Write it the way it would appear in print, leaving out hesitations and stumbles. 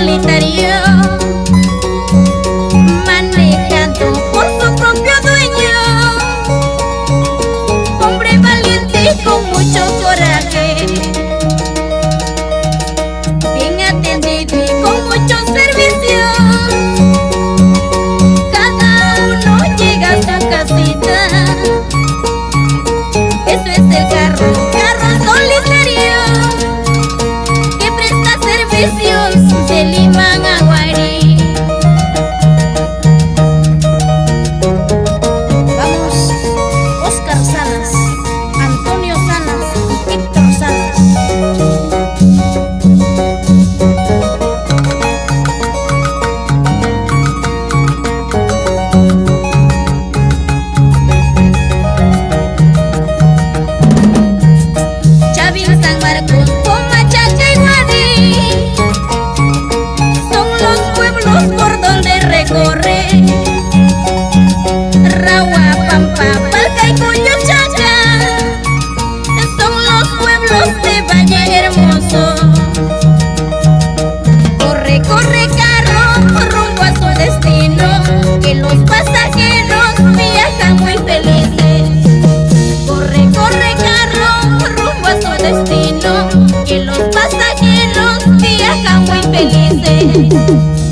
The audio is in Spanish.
solitario, manejado por su propio dueño, hombre valiente con mucho coraje, bien atendido y con mucho servicio. Cada uno llega a su casita. Eso es el carro solitario que presta servicios de Limán a Guarí. Vamos, Oscar Salas, Antonio Salas y Héctor Salas. San Marcos, Comachaca y Guadí son los pueblos por donde recorre. Ragua, Pampa, Palca y Coyochaca son los pueblos de Valle Hermoso. Corre, corre carro rumbo a su destino, que los pasajeros viajan muy felices. Corre, corre carro rumbo a su destino, que los pasajeros viajan muy felices.